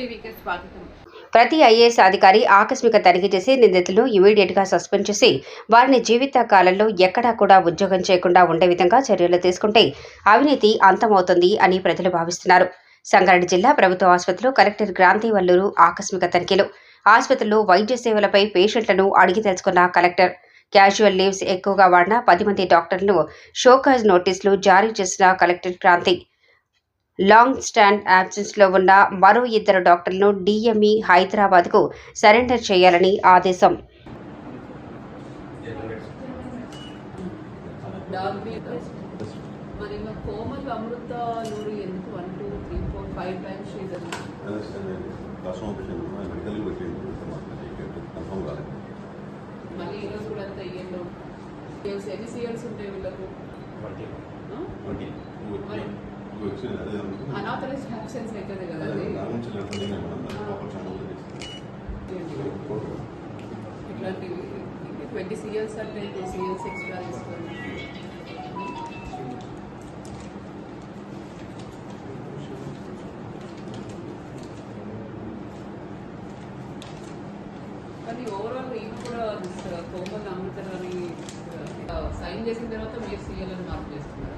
టీవీకి స్వాగతం. ప్రతి ఐఏఎస్ అధికారి ఆకస్మిక తనిఖీ చేసి నిందితులను ఇమీడియట్ గా సస్పెండ్ చేసి వారిని జీవిత కాలంలో ఎక్కడా కూడా ఉద్యోగం చేయకుండా ఉండే విధంగా చర్యలు తీసుకుంటే అవినీతి అంతమవుతుంది అని ప్రజలు భావిస్తున్నారు. సంగారెడ్డి జిల్లా ప్రభుత్వ ఆసుపత్రిలో కలెక్టర్ క్రాంతి వల్లూరు ఆకస్మిక తనిఖీలు. ఆసుపత్రిలో వైద్య సేవలపై పేషెంట్లను అడిగి తెలుసుకున్న కలెక్టర్ క్యాజువల్ లీవ్స్ ఎక్కువగా వాడిన 10 మంది డాక్టర్లను షోకాజ్ నోటీసులు జారీ చేసిన collector Kranti long stand absence లో ఉన్న మరో 2 డాక్టర్లను డిఎంఈ హైదరాబాద్ కు సరెండర్ చేయాలని ఆదేశం. అనాథరైజ్డ్ అబ్సెన్స్ అవుతుంది కదా, ఇట్లాంటివి 20 CLs అంటే 2 CLs ఎక్స్ట్రా తీసుకోండి. కానీ ఓవరాల్ ఈయన కూడా కోమల్ అమృతరాని సైన్ చేసిన తర్వాత మీరు CL అని మార్క్ చేస్తున్నారా?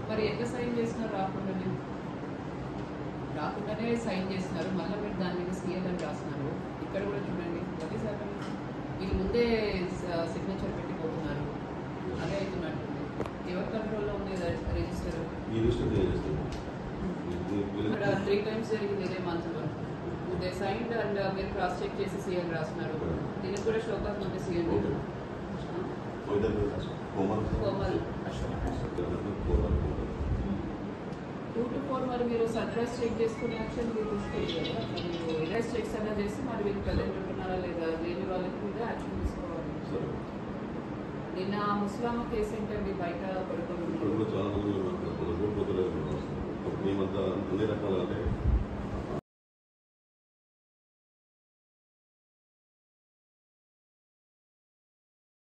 మరి ఎట్లా సైన్ చేసినారు? రాకుండానే సైన్ చేస్తున్నారు. మళ్ళీ మీరు దాని మీద CL అని రాస్తున్నారు. ఇక్కడ కూడా చూడండి, ప్రతిసారి వీళ్ళు ముందే సిగ్నేచర్ పెట్టిపోతున్నారు. అదే అవుతున్నట్టుంది. ఎవరి కంట్రోల్లో ఉంది రిజిస్టర్? ఇక్కడ 3 times జరిగింది ఇదే మంత్లో. దే సైన్డ్ అండ్ మీరు క్రాస్ చెక్ చేసి CL రాస్తున్నారు. దీనికి కూడా షోకాజ్ నోటీస్ ఇవ్వండి. కోమల్ 2 to 4 మరి మీరు సర్ప్రైజ్ చెక్ చేసుకునే యాక్షన్ మీరు తీసుకోవాలి కదా. మీరు ఎరైజ్ చెక్స్ అయినా చేసి మరి మీరు ప్రజెంట్ ఉంటున్నారా లేదా లేని వాళ్ళకి కూడా యాక్షన్ తీసుకోవాలి. నిన్న ముస్లాం కేసు ఏంటండి, బయట పడుకోవడం